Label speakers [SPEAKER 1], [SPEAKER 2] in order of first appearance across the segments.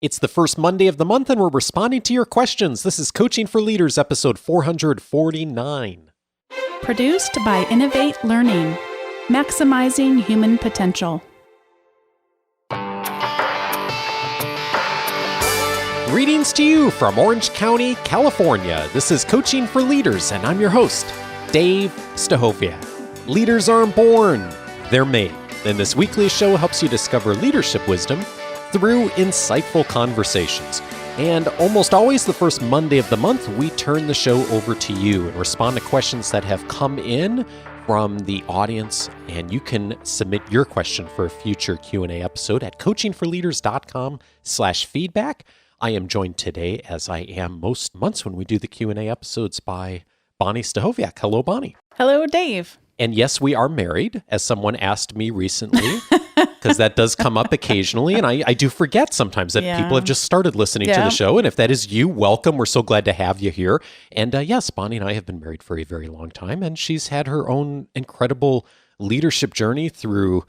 [SPEAKER 1] It's the first Monday of the month, and we're responding to your questions. This is Coaching for Leaders, episode 449.
[SPEAKER 2] Produced by Innovate Learning, maximizing human potential.
[SPEAKER 1] Greetings to you from Orange County, California. This is Coaching for Leaders, and I'm your host, Dave Stachowiak. Leaders aren't born, they're made. And this weekly show helps you discover leadership wisdom through insightful conversations. And almost always the first Monday of the month, we turn the show over to you and respond to questions that have come in from the audience. And you can submit your question for a future Q&A episode at coachingforleaders.com/feedback. I am joined today, as I am most months when we do the Q&A episodes, by Bonni Stachowiak. Hello, Bonni.
[SPEAKER 2] Hello, Dave.
[SPEAKER 1] And yes, we are married, as someone asked me recently, because that does come up occasionally. And I do forget sometimes that people have just started listening to the show. And if that is you, welcome. We're so glad to have you here. And yes, Bonni and I have been married for a very long time. And she's had her own incredible leadership journey through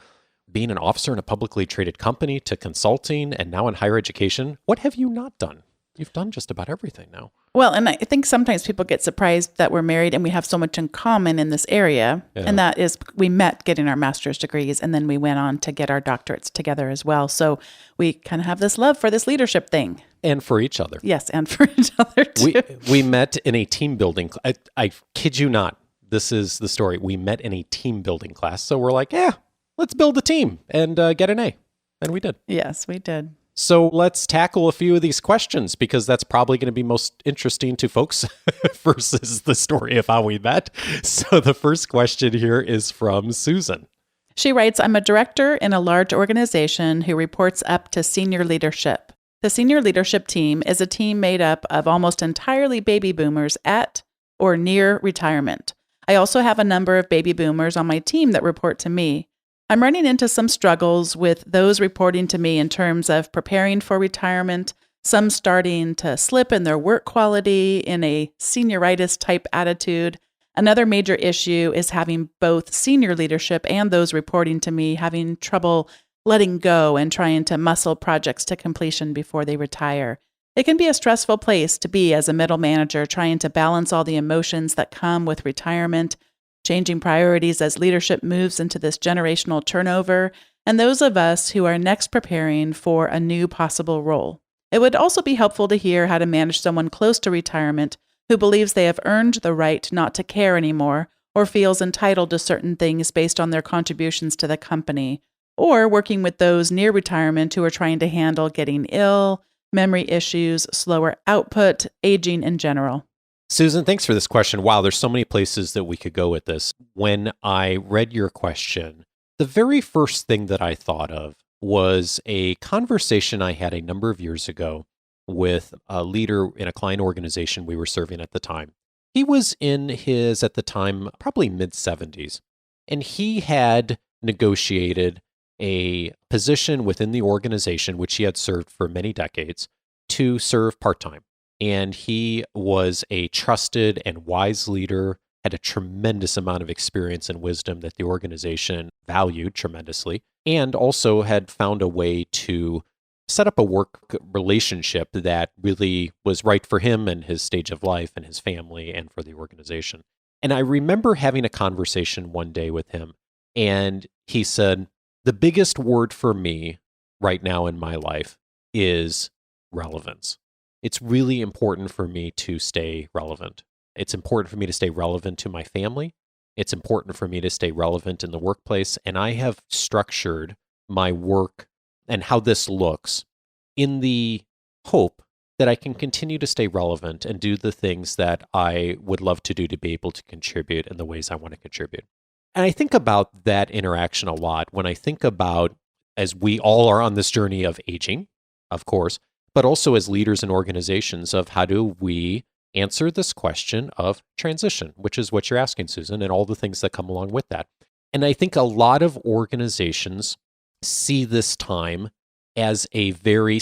[SPEAKER 1] being an officer in a publicly traded company to consulting and now in higher education. What have you not done? You've done just about everything now.
[SPEAKER 2] Well, and I think sometimes people get surprised that we're married and we have so much in common in this area. Yeah. And that is, we met getting our master's degrees, and then we went on to get our doctorates together as well. So we kind of have this love for this leadership thing.
[SPEAKER 1] And for each other.
[SPEAKER 2] Yes, and for each other too.
[SPEAKER 1] We met in a team building. I kid you not. This is the story. We met in a team building class. So we're like, let's build a team and get an A. And we did.
[SPEAKER 2] Yes, we did.
[SPEAKER 1] So let's tackle a few of these questions, because that's probably going to be most interesting to folks versus the story of how we met. So the first question here is from Susan.
[SPEAKER 2] She writes, I'm a director in a large organization who reports up to senior leadership. The senior leadership team is a team made up of almost entirely baby boomers at or near retirement. I also have a number of baby boomers on my team that report to me. I'm running into some struggles with those reporting to me in terms of preparing for retirement, some starting to slip in their work quality in a senioritis type attitude. Another major issue is having both senior leadership and those reporting to me having trouble letting go and trying to muscle projects to completion before they retire. It can be a stressful place to be as a middle manager, trying to balance all the emotions that come with retirement, changing priorities as leadership moves into this generational turnover, and those of us who are next preparing for a new possible role. It would also be helpful to hear how to manage someone close to retirement who believes they have earned the right not to care anymore or feels entitled to certain things based on their contributions to the company, or working with those near retirement who are trying to handle getting ill, memory issues, slower output, aging in general.
[SPEAKER 1] Susan, thanks for this question. Wow, there's so many places that we could go with this. When I read your question, the very first thing that I thought of was a conversation I had a number of years ago with a leader in a client organization we were serving at the time. He was in his, at the time, probably mid-70s, and he had negotiated a position within the organization, which he had served for many decades, to serve part-time. And he was a trusted and wise leader, had a tremendous amount of experience and wisdom that the organization valued tremendously, and also had found a way to set up a work relationship that really was right for him and his stage of life and his family and for the organization. And I remember having a conversation one day with him, and he said, the biggest word for me right now in my life is relevance. It's really important for me to stay relevant. It's important for me to stay relevant to my family. It's important for me to stay relevant in the workplace. And I have structured my work and how this looks in the hope that I can continue to stay relevant and do the things that I would love to do to be able to contribute in the ways I want to contribute. And I think about that interaction a lot when I think about, as we all are on this journey of aging, of course, but also as leaders in organizations, of how do we answer this question of transition, which is what you're asking, Susan, and all the things that come along with that. And I think a lot of organizations see this time as a very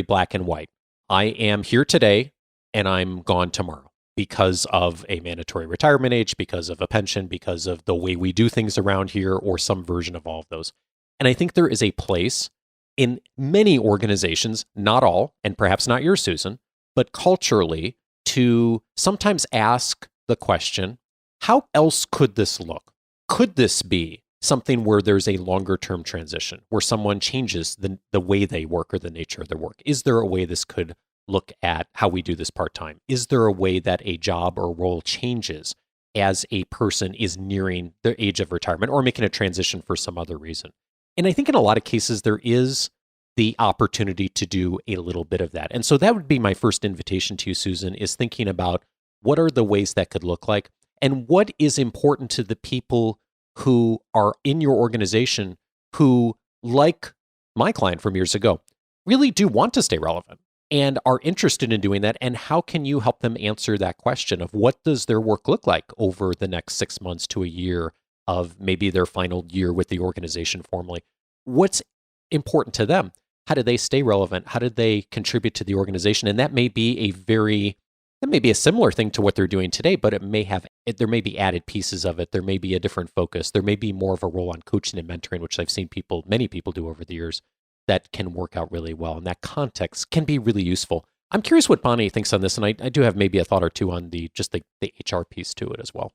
[SPEAKER 1] black and white. I am here today and I'm gone tomorrow because of a mandatory retirement age, because of a pension, because of the way we do things around here, or some version of all of those. And I think there is a place in many organizations, not all, and perhaps not yours, Susan, but culturally, to sometimes ask the question, how else could this look? Could this be something where there's a longer term transition, where someone changes the way they work or the nature of their work? Is there a way this could look at how we do this part-time? Is there a way that a job or role changes as a person is nearing their age of retirement or making a transition for some other reason? And I think in a lot of cases, there is the opportunity to do a little bit of that. And so that would be my first invitation to you, Susan, is thinking about what are the ways that could look like and what is important to the people who are in your organization who, like my client from years ago, really do want to stay relevant and are interested in doing that. And how can you help them answer that question of what does their work look like over the next 6 months to a year of maybe their final year with the organization formally? What's important to them? How do they stay relevant? How do they contribute to the organization? And that may be a similar thing to what they're doing today, but there may be added pieces of it. There may be a different focus. There may be more of a role on coaching and mentoring, which I've seen many people do over the years that can work out really well. And that context can be really useful. I'm curious what Bonni thinks on this. And I do have maybe a thought or two on the HR piece to it as well.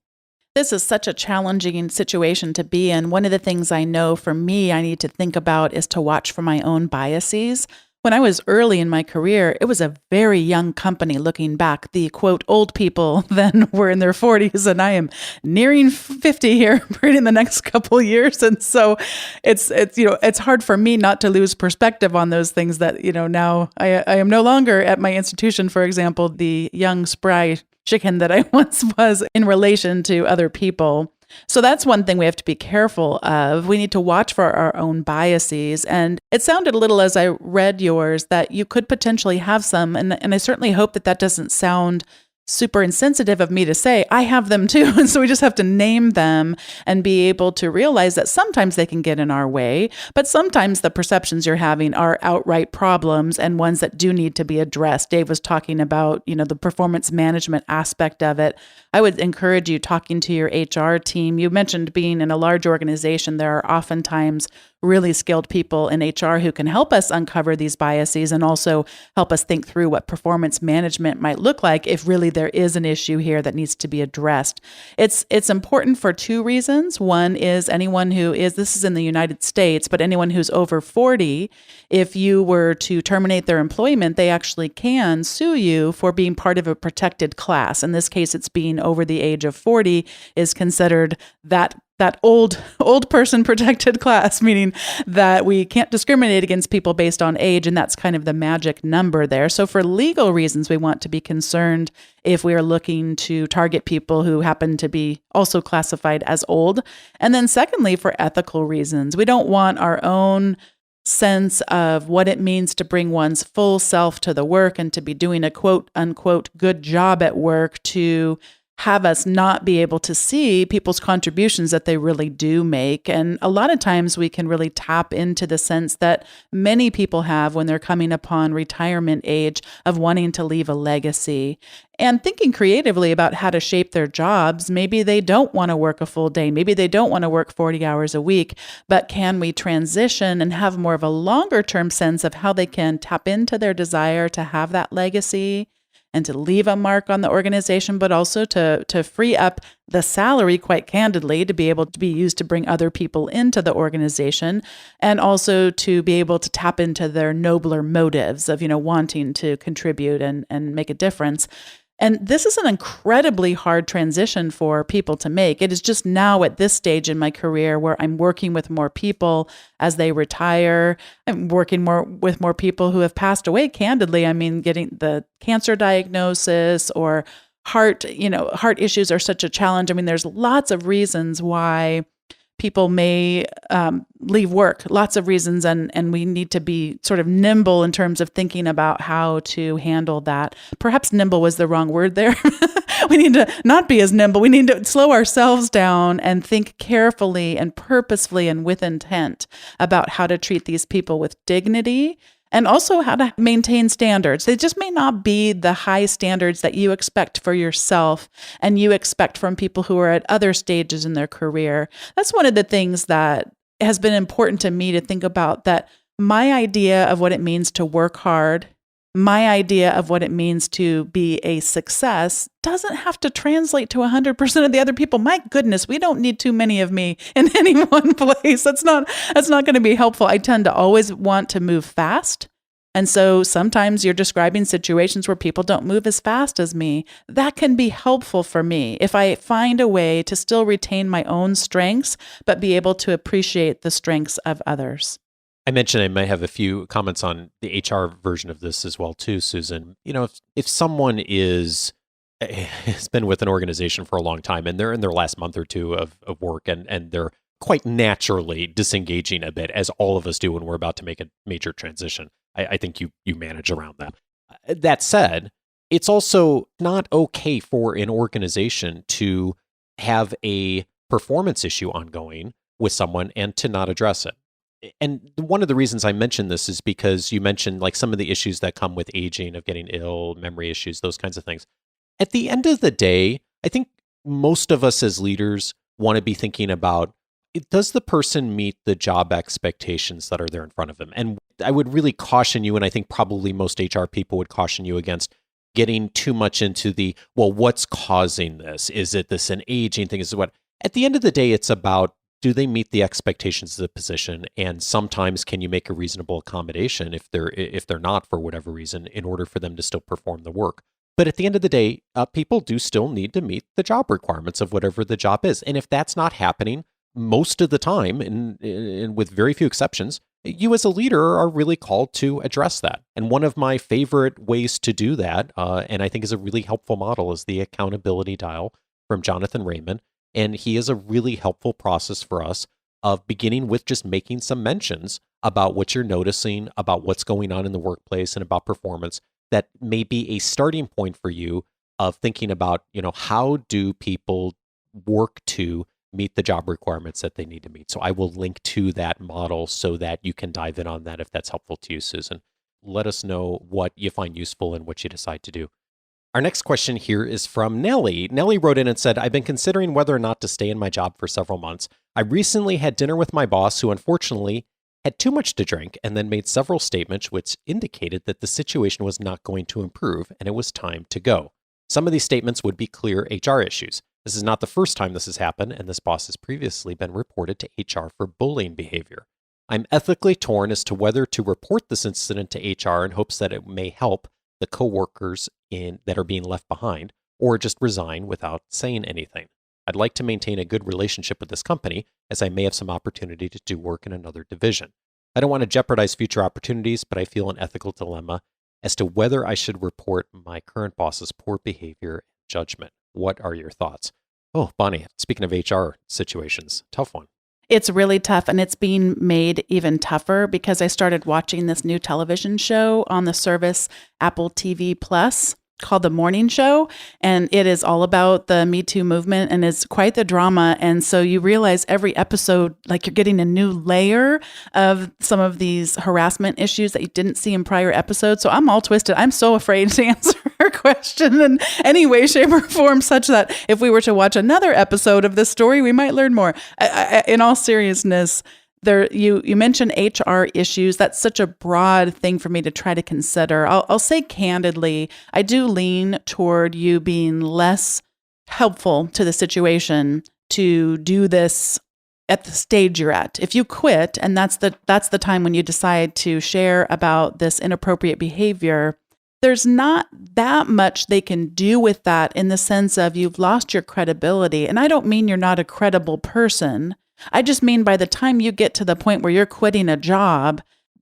[SPEAKER 2] This is such a challenging situation to be in. One of the things I know for me, I need to think about is to watch for my own biases. When I was early in my career, it was a very young company looking back. The quote, old people then were in their 40s, and I am nearing 50 here in the next couple of years. And so it's hard for me not to lose perspective on those things that, now I am no longer at my institution, for example, the young, spry chicken that I once was in relation to other people. So that's one thing we have to be careful of. We need to watch for our own biases. And it sounded a little as I read yours that you could potentially have some. And I certainly hope that doesn't sound super insensitive of me to say, I have them too. And so we just have to name them and be able to realize that sometimes they can get in our way, but sometimes the perceptions you're having are outright problems and ones that do need to be addressed. Dave was talking about, the performance management aspect of it. I would encourage you talking to your HR team. You mentioned being in a large organization. There are oftentimes really skilled people in HR who can help us uncover these biases and also help us think through what performance management might look like if really there is an issue here that needs to be addressed. It's important for two reasons. One is this is in the United States, but anyone who's over 40, if you were to terminate their employment, they actually can sue you for being part of a protected class. In this case, it's being over the age of 40 is considered that old person protected class, meaning that we can't discriminate against people based on age, and that's kind of the magic number there. So for legal reasons, we want to be concerned if we are looking to target people who happen to be also classified as old. And then secondly, for ethical reasons, we don't want our own sense of what it means to bring one's full self to the work and to be doing a quote unquote good job at work to have us not be able to see people's contributions that they really do make. And a lot of times we can really tap into the sense that many people have when they're coming upon retirement age of wanting to leave a legacy and thinking creatively about how to shape their jobs. Maybe they don't want to work a full day. Maybe they don't want to work 40 hours a week, but can we transition and have more of a longer term sense of how they can tap into their desire to have that legacy and to leave a mark on the organization, but also to free up the salary, quite candidly, to be able to be used to bring other people into the organization, and also to be able to tap into their nobler motives of, wanting to contribute and make a difference. And this is an incredibly hard transition for people to make. It is just now at this stage in my career where I'm working with more people as they retire. I'm working with more people who have passed away, candidly. I mean, getting the cancer diagnosis or heart issues are such a challenge. I mean, there's lots of reasons why people may leave work, lots of reasons, and we need to be sort of nimble in terms of thinking about how to handle that. Perhaps nimble was the wrong word there. We need to not be as nimble. We need to slow ourselves down and think carefully and purposefully and with intent about how to treat these people with dignity and also how to maintain standards. They just may not be the high standards that you expect for yourself and you expect from people who are at other stages in their career. That's one of the things that has been important to me to think about, that my idea of what it means to work hard, my idea of what it means to be a success doesn't have to translate to 100% of the other people. My goodness, we don't need too many of me in any one place. That's not going to be helpful. I tend to always want to move fast. And so sometimes you're describing situations where people don't move as fast as me. That can be helpful for me if I find a way to still retain my own strengths, but be able to appreciate the strengths of others.
[SPEAKER 1] I mentioned I might have a few comments on the HR version of this as well too, Susan. If someone has been with an organization for a long time and they're in their last month or two of work and they're quite naturally disengaging a bit, as all of us do when we're about to make a major transition, I think you manage around that. That said, it's also not okay for an organization to have a performance issue ongoing with someone and to not address it. And one of the reasons I mentioned this is because you mentioned like some of the issues that come with aging, of getting ill, memory issues, those kinds of things. At the end of the day, I think most of us as leaders want to be thinking about, does the person meet the job expectations that are there in front of them? And I would really caution you, and I think probably most HR people would caution you against getting too much into what's causing this? Is it this an aging thing? Is it what? At the end of the day, it's about, do they meet the expectations of the position? And sometimes can you make a reasonable accommodation if they're not for whatever reason in order for them to still perform the work? But at the end of the day, people do still need to meet the job requirements of whatever the job is. And if that's not happening most of the time, and with very few exceptions, you as a leader are really called to address that. And one of my favorite ways to do that, and I think is a really helpful model, is the accountability dial from Jonathan Raymond. And he is a really helpful process for us of beginning with just making some mentions about what you're noticing, about what's going on in the workplace and about performance. That may be a starting point for you of thinking about, how do people work to meet the job requirements that they need to meet. So I will link to that model so that you can dive in on that if that's helpful to you, Susan. Let us know what you find useful and what you decide to do. Our next question here is from Nellie. Nellie wrote in and said, I've been considering whether or not to stay in my job for several months. I recently had dinner with my boss, who unfortunately had too much to drink and then made several statements which indicated that the situation was not going to improve and it was time to go. Some of these statements would be clear HR issues. This is not the first time this has happened, and this boss has previously been reported to HR for bullying behavior. I'm ethically torn as to whether to report this incident to HR in hopes that it may help the coworkers that are being left behind, or just resign without saying anything. I'd like to maintain a good relationship with this company, as I may have some opportunity to do work in another division. I don't want to jeopardize future opportunities, but I feel an ethical dilemma as to whether I should report my current boss's poor behavior and judgment. What are your thoughts? Oh, Bonni, speaking of HR situations, tough one.
[SPEAKER 2] It's really tough, and it's being made even tougher because I started watching this new television show on the service Apple TV Plus called The Morning Show, and it is all about the Me Too movement and is quite the drama. And so you realize every episode, like you're getting a new layer of some of these harassment issues that you didn't see in prior episodes. So I'm all twisted. I'm so afraid to answer her question in any way, shape, or form, such that if we were to watch another episode of this story, we might learn more. In all seriousness, you mentioned HR issues. That's such a broad thing for me to try to consider. I'll say candidly, I do lean toward you being less helpful to the situation to do this at the stage you're at. If you quit, and that's the time when you decide to share about this inappropriate behavior, there's not that much they can do with that in the sense of you've lost your credibility. And I don't mean you're not a credible person. I just mean by the time you get to the point where you're quitting a job,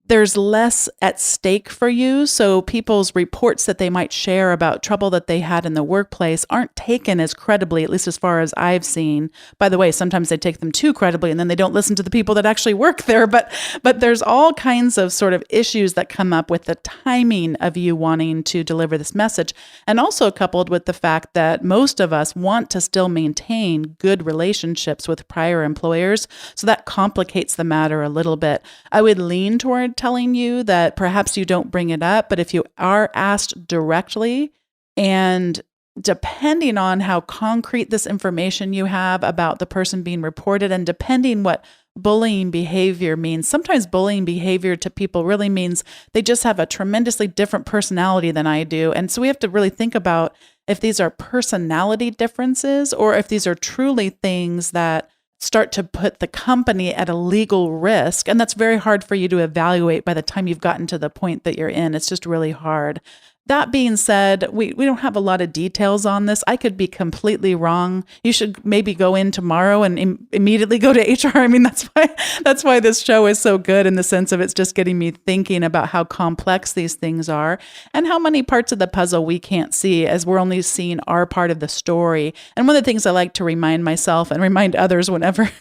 [SPEAKER 2] there's less at stake for you. So people's reports that they might share about trouble that they had in the workplace aren't taken as credibly, at least as far as I've seen. By the way, sometimes they take them too credibly and then they don't listen to the people that actually work there. But there's all kinds of sort of issues that come up with the timing of you wanting to deliver this message. And also coupled with the fact that most of us want to still maintain good relationships with prior employers. So that complicates the matter a little bit. I would lean toward telling you that perhaps you don't bring it up, but if you are asked directly, and depending on how concrete this information you have about the person being reported, and depending what bullying behavior means. Sometimes bullying behavior to people really means they just have a tremendously different personality than I do. And so we have to really think about if these are personality differences or if these are truly things that start to put the company at a legal risk. And that's very hard for you to evaluate by the time you've gotten to the point that you're in. It's just really hard. That being said, we don't have a lot of details on this. I could be completely wrong. You should maybe go in tomorrow and immediately go to HR. I mean, that's why this show is so good in the sense of it's just getting me thinking about how complex these things are and how many parts of the puzzle we can't see as we're only seeing our part of the story. And one of the things I like to remind myself and remind others whenever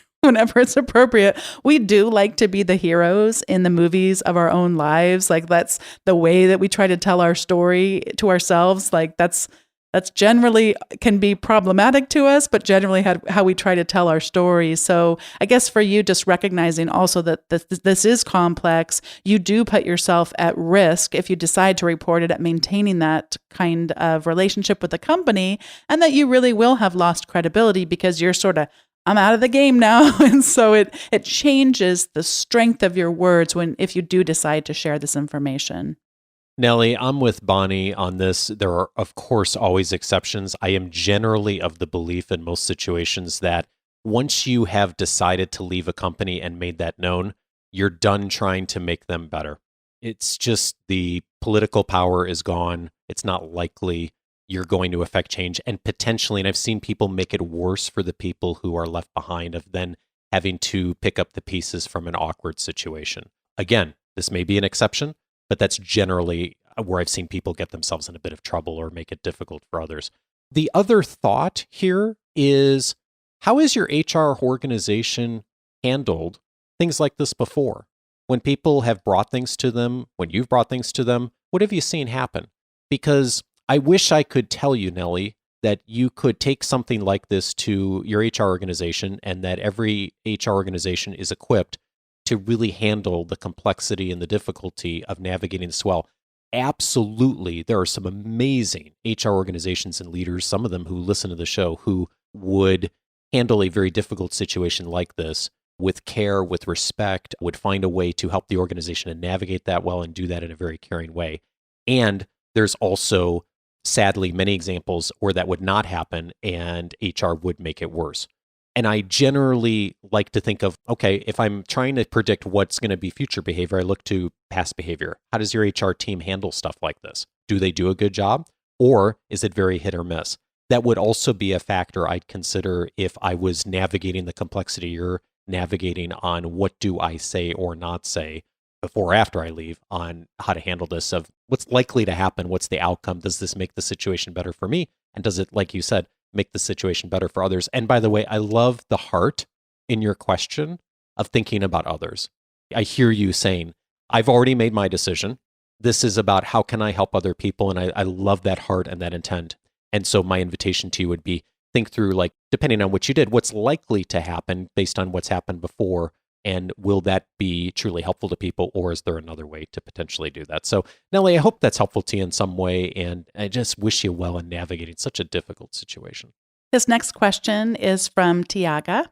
[SPEAKER 2] it's appropriate, we do like to be the heroes in the movies of our own lives. Like that's the way that we try to tell our story to ourselves. Like that's generally can be problematic to us, but generally how we try to tell our stories. So I guess for you, just recognizing also that this is complex, you do put yourself at risk if you decide to report it at maintaining that kind of relationship with the company, and that you really will have lost credibility because you're sort of, I'm out of the game now. And so it changes the strength of your words if you do decide to share this information.
[SPEAKER 1] Nellie, I'm with Bonni on this. There are, of course, always exceptions. I am generally of the belief in most situations that once you have decided to leave a company and made that known, you're done trying to make them better. It's just the political power is gone. It's not likely you're going to affect change, and potentially, and I've seen people make it worse for the people who are left behind of then having to pick up the pieces from an awkward situation. Again, this may be an exception, but that's generally where I've seen people get themselves in a bit of trouble or make it difficult for others. The other thought here is, how has your HR organization handled things like this before? When people have brought things to them, when you've brought things to them, what have you seen happen? Because I wish I could tell you, Nellie, that you could take something like this to your HR organization and that every HR organization is equipped to really handle the complexity and the difficulty of navigating this well. Absolutely, there are some amazing HR organizations and leaders, some of them who listen to the show, who would handle a very difficult situation like this with care, with respect, would find a way to help the organization and navigate that well and do that in a very caring way. And there's also, sadly, many examples where that would not happen and HR would make it worse. And I generally like to think of, okay, if I'm trying to predict what's going to be future behavior, I look to past behavior. How does your HR team handle stuff like this? Do they do a good job? Or is it very hit or miss? That would also be a factor I'd consider if I was navigating the complexity you're navigating on what do I say or not say before or after I leave on how to handle this, of what's likely to happen, what's the outcome, does this make the situation better for me? And does it, like you said, make the situation better for others? And by the way, I love the heart in your question of thinking about others. I hear you saying, I've already made my decision. This is about how can I help other people? And I love that heart and that intent. And so my invitation to you would be, think through, like, depending on what you did, what's likely to happen based on what's happened before. And will that be truly helpful to people, or is there another way to potentially do that? So, Nellie, I hope that's helpful to you in some way, and I just wish you well in navigating such a difficult situation.
[SPEAKER 2] This next question is from Thiaga.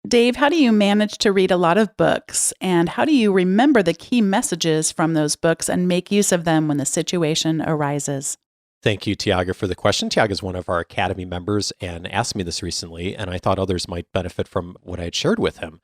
[SPEAKER 2] Dave, how do you manage to read a lot of books, and how do you remember the key messages from those books and make use of them when the situation arises?
[SPEAKER 1] Thank you, Thiaga, for the question. Thiaga is one of our Academy members and asked me this recently, and I thought others might benefit from what I had shared with him.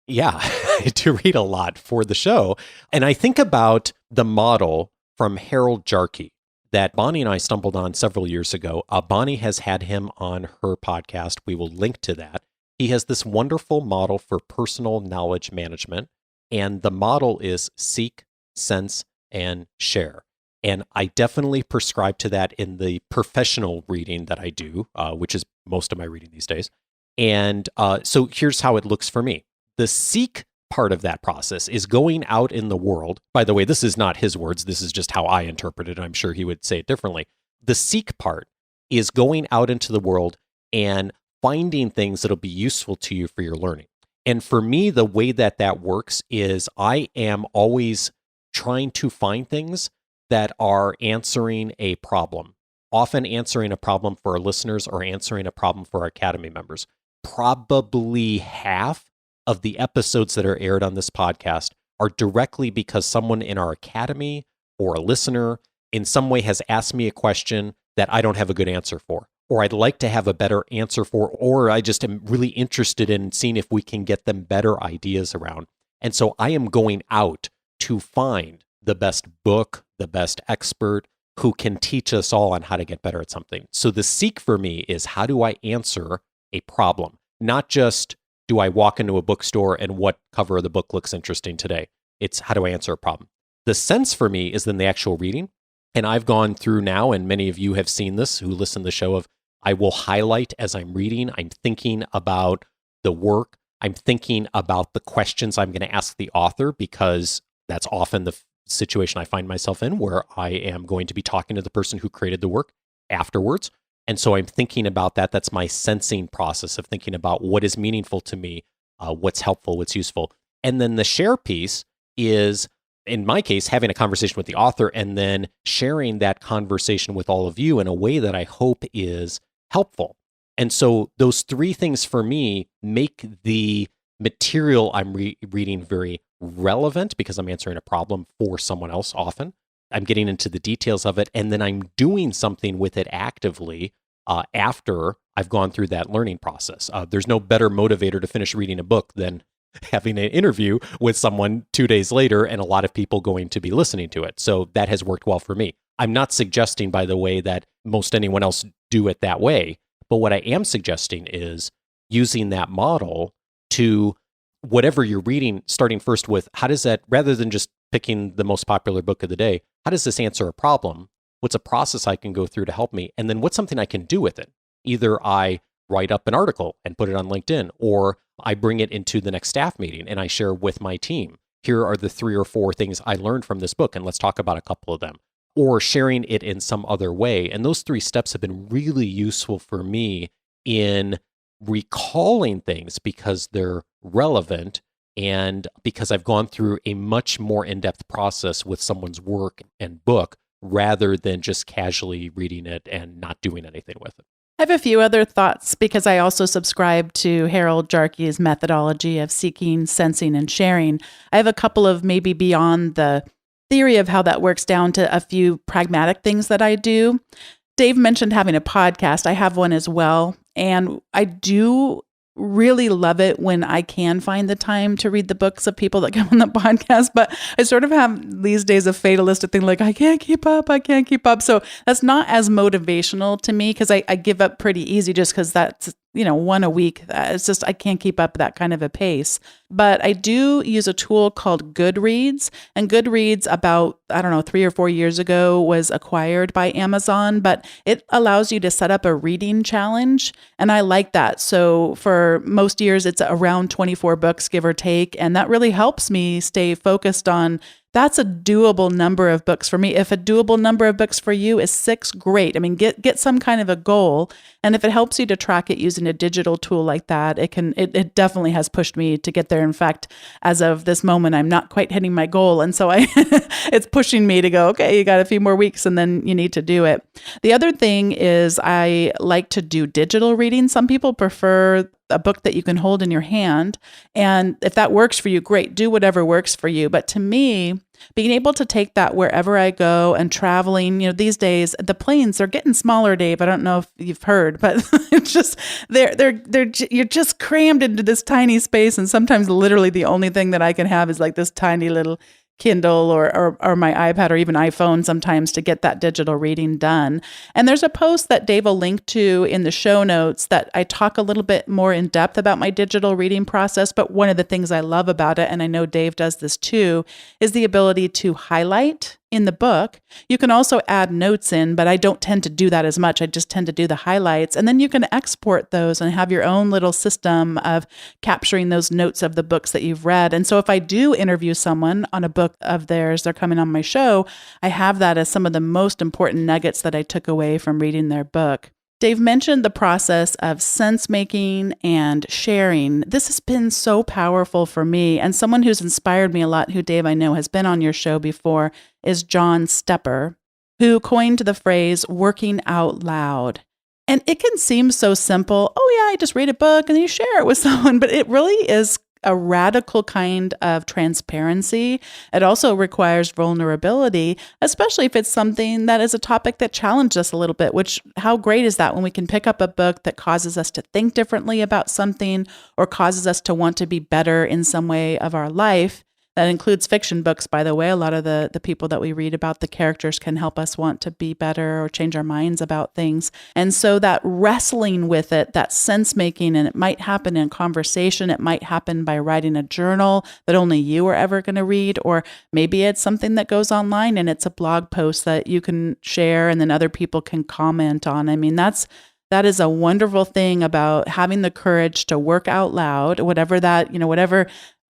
[SPEAKER 1] Yeah, I do read a lot for the show. And I think about the model from Harold Jarkey that Bonni and I stumbled on several years ago. Bonni has had him on her podcast. We will link to that. He has this wonderful model for personal knowledge management. And the model is seek, sense, and share. And I definitely prescribe to that in the professional reading that I do, which is most of my reading these days. And so here's how it looks for me. The seek part of that process is going out in the world. By the way, this is not his words. This is just how I interpret it. I'm sure he would say it differently. The seek part is going out into the world and finding things that'll be useful to you for your learning. And for me, the way that that works is I am always trying to find things that are answering a problem, often answering a problem for our listeners or answering a problem for our Academy members. Probably half of the episodes that are aired on this podcast are directly because someone in our academy or a listener in some way has asked me a question that I don't have a good answer for, or I'd like to have a better answer for, or I just am really interested in seeing if we can get them better ideas around. And so I am going out to find the best book, the best expert who can teach us all on how to get better at something. So the seek for me is, how do I answer a problem? Not just, do I walk into a bookstore and what cover of the book looks interesting today? It's, how do I answer a problem? The sense for me is then the actual reading. And I've gone through now, and many of you have seen this who listen to the show, of I will highlight as I'm reading. I'm thinking about the work. I'm thinking about the questions I'm going to ask the author, because that's often the situation I find myself in, where I am going to be talking to the person who created the work afterwards. And so I'm thinking about that. That's my sensing process of thinking about what is meaningful to me, what's helpful, what's useful. And then the share piece is, in my case, having a conversation with the author and then sharing that conversation with all of you in a way that I hope is helpful. And so those three things for me make the material I'm reading very relevant, because I'm answering a problem for someone else often. I'm getting into the details of it, and then I'm doing something with it actively after I've gone through that learning process. There's no better motivator to finish reading a book than having an interview with someone 2 days later and a lot of people going to be listening to it. So that has worked well for me. I'm not suggesting, by the way, that most anyone else do it that way. But what I am suggesting is using that model to whatever you're reading, starting first with, how does that, rather than just picking the most popular book of the day, how does this answer a problem? What's a process I can go through to help me? And then what's something I can do with it? Either I write up an article and put it on LinkedIn, or I bring it into the next staff meeting and I share with my team. Here are the 3 or 4 things I learned from this book, and let's talk about a couple of them. Or sharing it in some other way. And those 3 steps have been really useful for me in recalling things, because they're relevant and because I've gone through a much more in-depth process with someone's work and book, rather than just casually reading it and not doing anything with it.
[SPEAKER 2] I have a few other thoughts, because I also subscribe to Harold Jarkey's methodology of seeking, sensing, and sharing. I have a couple of, maybe beyond the theory of how that works, down to a few pragmatic things that I do. Dave mentioned having a podcast. I have one as well. And I do really love it when I can find the time to read the books of people that come on the podcast. But I sort of have these days a fatalistic thing, like, I can't keep up. So that's not as motivational to me, because I give up pretty easy, just because that's, one a week. It's just, I can't keep up that kind of a pace. But I do use a tool called Goodreads. And Goodreads, about, 3 or 4 years ago, was acquired by Amazon, but it allows you to set up a reading challenge. And I like that. So for most years, it's around 24 books, give or take. And that really helps me stay focused on, that's a doable number of books for me. If a doable number of books for you is 6, great. I mean, get some kind of a goal. And if it helps you to track it using a digital tool like that, it definitely has pushed me to get there. In fact, as of this moment, I'm not quite hitting my goal. And so it's pushing me to go, okay, you got a few more weeks and then you need to do it. The other thing is, I like to do digital reading. Some people prefer a book that you can hold in your hand. And if that works for you, great, do whatever works for you. But to me, being able to take that wherever I go and traveling, these days, the planes are getting smaller, Dave. I don't know if you've heard, but it's just, you're just crammed into this tiny space. And sometimes literally the only thing that I can have is like this tiny little Kindle or my iPad or even iPhone sometimes to get that digital reading done. And there's a post that Dave will link to in the show notes that I talk a little bit more in depth about my digital reading process. But one of the things I love about it, and I know Dave does this too, is the ability to highlight in the book. You can also add notes in, but I don't tend to do that as much. I just tend to do the highlights. And then you can export those and have your own little system of capturing those notes of the books that you've read. And so if I do interview someone on a book of theirs, they're coming on my show, I have that as some of the most important nuggets that I took away from reading their book. Dave mentioned the process of sense making and sharing. This has been so powerful for me. And someone who's inspired me a lot, who Dave, I know has been on your show before, is John Stepper, who coined the phrase working out loud. And it can seem so simple. Oh yeah, I just read a book and then you share it with someone, but it really is a radical kind of transparency. It also requires vulnerability, especially if it's something that is a topic that challenges us a little bit, which how great is that when we can pick up a book that causes us to think differently about something or causes us to want to be better in some way of our life. That includes fiction books, by the way. A lot of the people that we read about, the characters can help us want to be better or change our minds about things. And so that wrestling with it, that sense making, and it might happen in conversation. It might happen by writing a journal that only you are ever going to read, or maybe it's something that goes online and it's a blog post that you can share and then other people can comment on. I mean, that is a wonderful thing about having the courage to work out loud, whatever that,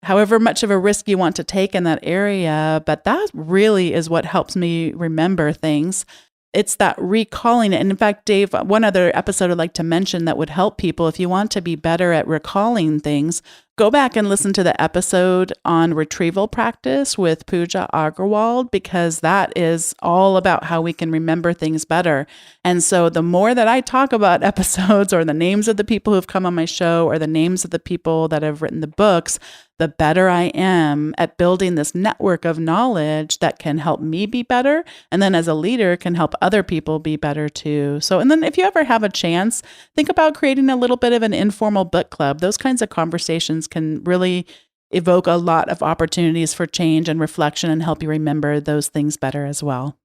[SPEAKER 2] however much of a risk you want to take in that area. But that really is what helps me remember things. It's that recalling it. And in fact, Dave, one other episode I'd like to mention that would help people if you want to be better at recalling things, go back and listen to the episode on retrieval practice with Pooja Agarwal, because that is all about how we can remember things better. And so the more that I talk about episodes or the names of the people who've come on my show or the names of the people that have written the books, the better I am at building this network of knowledge that can help me be better. And then as a leader can help other people be better too. So, and then if you ever have a chance, think about creating a little bit of an informal book club. Those kinds of conversations can really evoke a lot of opportunities for change and reflection and help you remember those things better as well.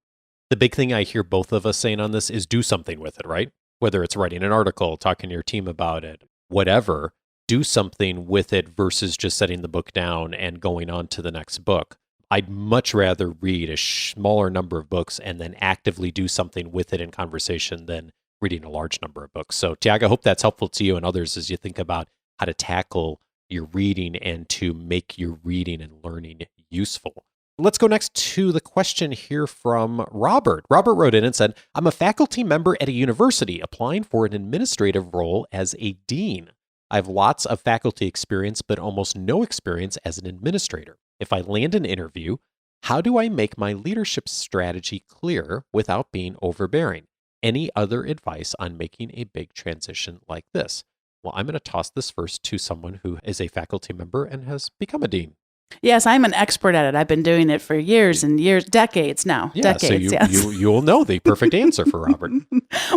[SPEAKER 1] The big thing I hear both of us saying on this is do something with it, right? Whether it's writing an article, talking to your team about it, whatever, do something with it versus just setting the book down and going on to the next book. I'd much rather read a smaller number of books and then actively do something with it in conversation than reading a large number of books. So, Thiaga, I hope that's helpful to you and others as you think about how to tackle your reading and to make your reading and learning useful. Let's go next to the question here from Robert. Robert wrote in and said, I'm a faculty member at a university applying for an administrative role as a dean. I have lots of faculty experience, but almost no experience as an administrator. If I land an interview, how do I make my leadership strategy clear without being overbearing? Any other advice on making a big transition like this? Well, I'm going to toss this first to someone who is a faculty member and has become a dean.
[SPEAKER 2] Yes, I'm an expert at it. I've been doing it for years and years, decades now.
[SPEAKER 1] Yeah,
[SPEAKER 2] decades,
[SPEAKER 1] so you'll know the perfect answer for Robert.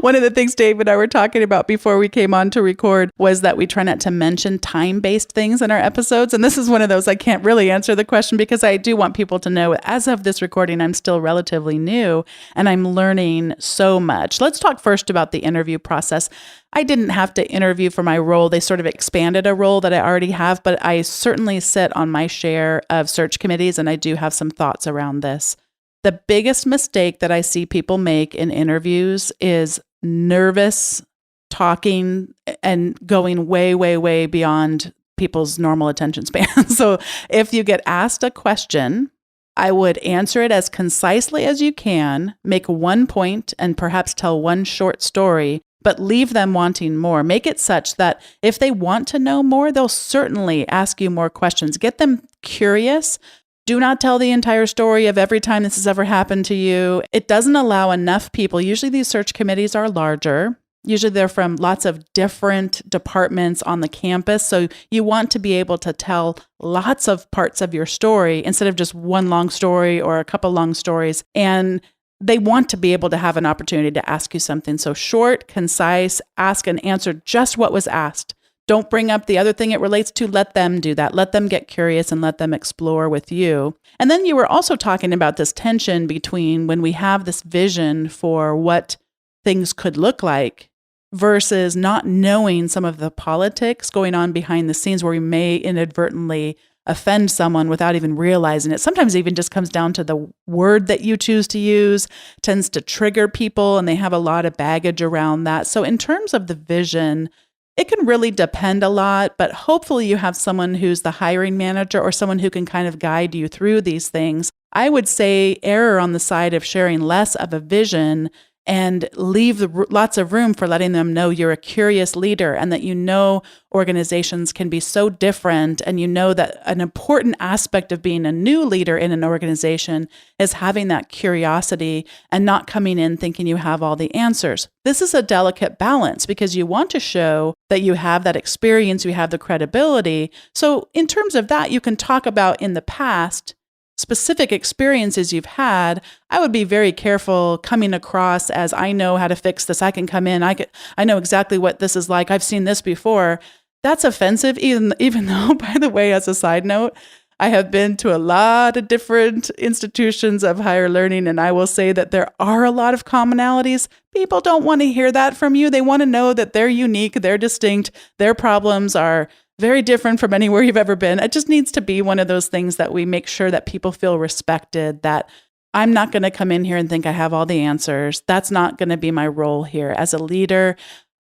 [SPEAKER 2] One of the things Dave and I were talking about before we came on to record was that we try not to mention time-based things in our episodes. And this is one of those I can't really answer the question because I do want people to know as of this recording, I'm still relatively new and I'm learning so much. Let's talk first about the interview process. I didn't have to interview for my role. They sort of expanded a role that I already have, but I certainly sit on my share of search committees, and I do have some thoughts around this. The biggest mistake that I see people make in interviews is nervous talking and going way, way, way beyond people's normal attention span. So if you get asked a question, I would answer it as concisely as you can, make one point, and perhaps tell one short story, but leave them wanting more. Make it such that if they want to know more, they'll certainly ask you more questions. Get them curious. Do not tell the entire story of every time this has ever happened to you. It doesn't allow enough people. Usually these search committees are larger. Usually they're from lots of different departments on the campus. So you want to be able to tell lots of parts of your story instead of just one long story or a couple long stories. And they want to be able to have an opportunity to ask you something. So short, concise, ask and answer just what was asked. Don't bring up the other thing it relates to. Let them do that. Let them get curious and let them explore with you. And then you were also talking about this tension between when we have this vision for what things could look like versus not knowing some of the politics going on behind the scenes where we may inadvertently offend someone without even realizing it. Sometimes it even just comes down to the word that you choose to use, tends to trigger people, and they have a lot of baggage around that. So in terms of the vision, it can really depend a lot, but hopefully you have someone who's the hiring manager or someone who can kind of guide you through these things. I would say err on the side of sharing less of a vision and leave lots of room for letting them know you're a curious leader and that you know organizations can be so different, and you know that an important aspect of being a new leader in an organization is having that curiosity and not coming in thinking you have all the answers. This is a delicate balance because you want to show that you have that experience, you have the credibility. So in terms of that, you can talk about in the past specific experiences you've had. I would be very careful coming across as, I know how to fix this. I can come in. I know exactly what this is like. I've seen this before. That's offensive, even though, by the way, as a side note, I have been to a lot of different institutions of higher learning, and I will say that there are a lot of commonalities. People don't want to hear that from you. They want to know that they're unique, they're distinct, their problems are very different from anywhere you've ever been. It just needs to be one of those things that we make sure that people feel respected, that I'm not going to come in here and think I have all the answers. That's not going to be my role here. As a leader,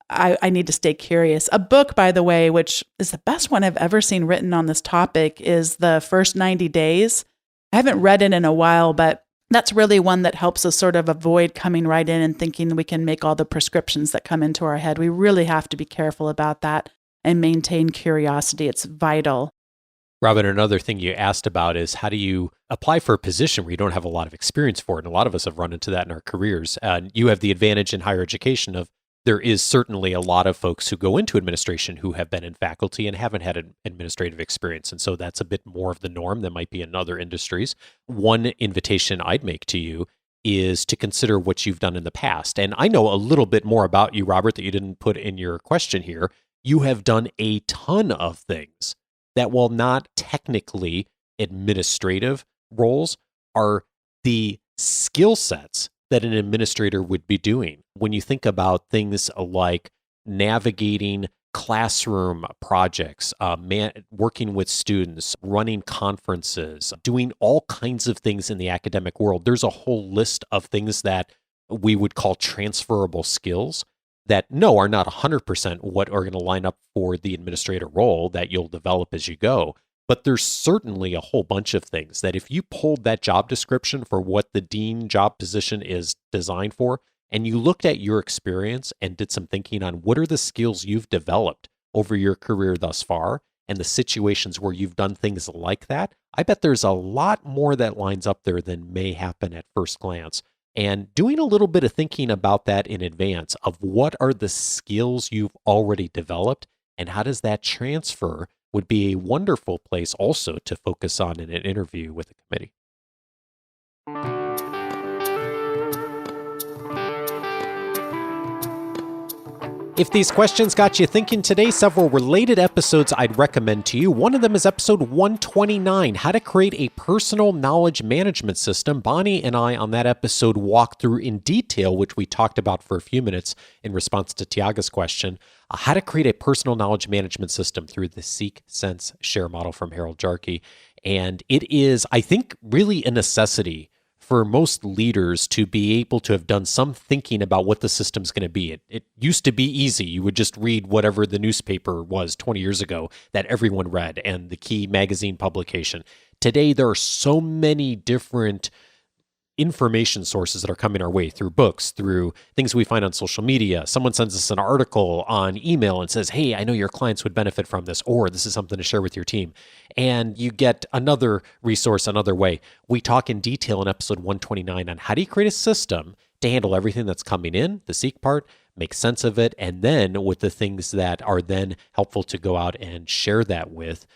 [SPEAKER 2] I need to stay curious. A book, by the way, which is the best one I've ever seen written on this topic, is The First 90 Days. I haven't read it in a while, but that's really one that helps us sort of avoid coming right in and thinking we can make all the prescriptions that come into our head. We really have to be careful about that and maintain curiosity. It's vital.
[SPEAKER 1] Robin, another thing you asked about is how do you apply for a position where you don't have a lot of experience for it? And a lot of us have run into that in our careers. And you have the advantage in higher education of there is certainly a lot of folks who go into administration who have been in faculty and haven't had an administrative experience. And so that's a bit more of the norm than might be in other industries. One invitation I'd make to you is to consider what you've done in the past. And I know a little bit more about you, Robert, that you didn't put in your question here. You have done a ton of things that, while not technically administrative roles, are the skill sets that an administrator would be doing. When you think about things like navigating classroom projects, working with students, running conferences, doing all kinds of things in the academic world, there's a whole list of things that we would call transferable skills that are not 100% what are going to line up for the administrator role that you'll develop as you go. But there's certainly a whole bunch of things that if you pulled that job description for what the dean job position is designed for, and you looked at your experience and did some thinking on what are the skills you've developed over your career thus far, and the situations where you've done things like that, I bet there's a lot more that lines up there than may happen at first glance. And doing a little bit of thinking about that in advance of what are the skills you've already developed and how does that transfer would be a wonderful place also to focus on in an interview with a committee. If these questions got you thinking today, several related episodes I'd recommend to you. One of them is episode 129, How to Create a Personal Knowledge Management System. Bonni and I on that episode walked through in detail, which we talked about for a few minutes in response to Thiaga's question, how to create a personal knowledge management system through the Seek, Sense, Share model from Harold Jarkey. And it is, I think, really a necessity for most leaders to be able to have done some thinking about what the system's going to be. It used to be easy. You would just read whatever the newspaper was 20 years ago that everyone read and the key magazine publication. Today, there are so many different information sources that are coming our way through books, through things we find on social media. Someone sends us an article on email and says, hey, I know your clients would benefit from this, or this is something to share with your team. And you get another resource another way. We talk in detail in episode 129 on how do you create a system to handle everything that's coming in, the seek part, make sense of it, and then with the things that are then helpful to go out and share that with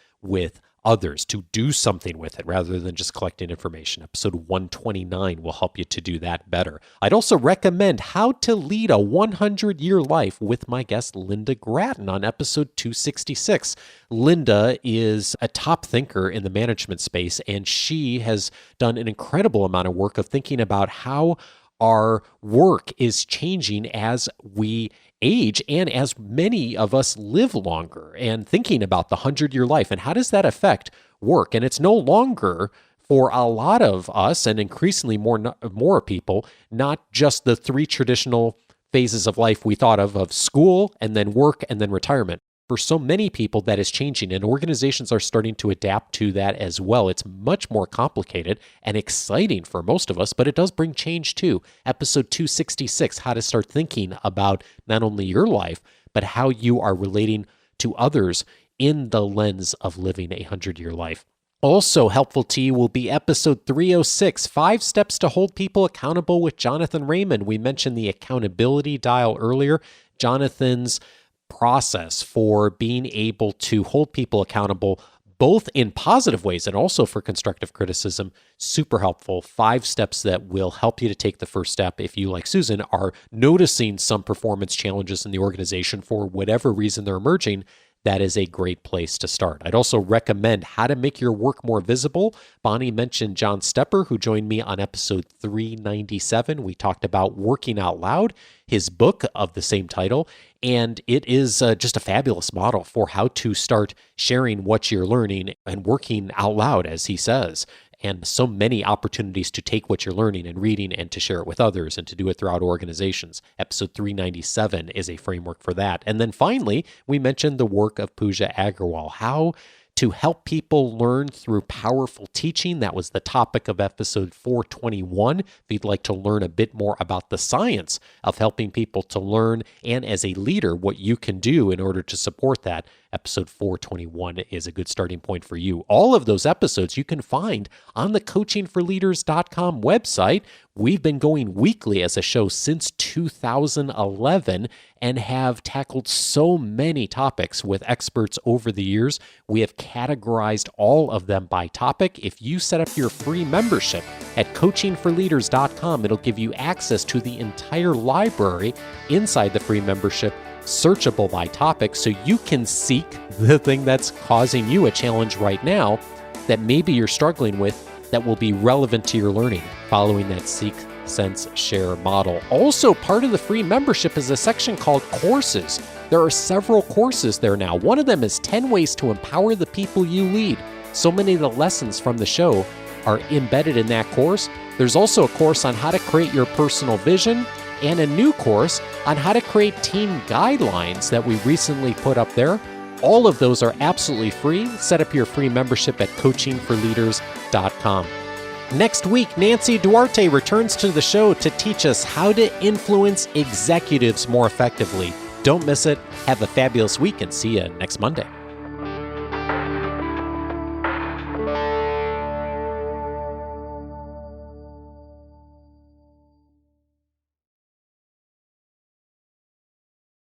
[SPEAKER 1] others, to do something with it rather than just collecting information. Episode 129 will help you to do that better. I'd also recommend How to Lead a 100-Year Life with my guest Linda Grattan on episode 266. Linda is a top thinker in the management space, and she has done an incredible amount of work of thinking about how our work is changing as we age and as many of us live longer, and thinking about the 100-year life and how does that affect work. And it's no longer, for a lot of us and increasingly more people, not just the three traditional phases of life we thought of school and then work and then retirement. for so many people that is changing, and organizations are starting to adapt to that as well. It's much more complicated and exciting for most of us, but it does bring change too. Episode 266, how to start thinking about not only your life, but how you are relating to others in the lens of living a 100-year life. Also helpful to you will be episode 306, 5 Steps to Hold People Accountable with Jonathan Raymond. We mentioned the accountability dial earlier. Jonathan's process for being able to hold people accountable, both in positive ways and also for constructive criticism, super helpful. 5 steps that will help you to take the first step if you, like Susan, are noticing some performance challenges in the organization for whatever reason they're emerging. That is a great place to start. I'd also recommend How to Make Your Work More Visible. Bonni mentioned John Stepper, who joined me on episode 397. We talked about working out loud, his book of the same title, and it is just a fabulous model for how to start sharing what you're learning and working out loud, as he says. And so many opportunities to take what you're learning and reading and to share it with others and to do it throughout organizations. Episode 397 is a framework for that. And then finally, we mentioned the work of Pooja Agarwal, how to help people learn through powerful teaching. That was the topic of episode 421. If you'd like to learn a bit more about the science of helping people to learn, and as a leader, what you can do in order to support that, episode 421 is a good starting point for you. All of those episodes you can find on the coachingforleaders.com website. We've been going weekly as a show since 2011 and have tackled so many topics with experts over the years. We have categorized all of them by topic. If you set up your free membership at coachingforleaders.com, it'll give you access to the entire library inside the free membership, searchable by topic, so you can seek the thing that's causing you a challenge right now that maybe you're struggling with that will be relevant to your learning, following that seek, sense, share model. Also, part of the free membership is a section called courses. There are several courses there now. One of them is 10 ways to empower the people you lead. So many of the lessons from the show are embedded in that course. There's also a course on how to create your personal vision, and a new course on how to create team guidelines that we recently put up there. All of those are absolutely free. Set up your free membership at coachingforleaders.com. Next week, Nancy Duarte returns to the show to teach us how to influence executives more effectively. Don't miss it. Have a fabulous week and see you next Monday.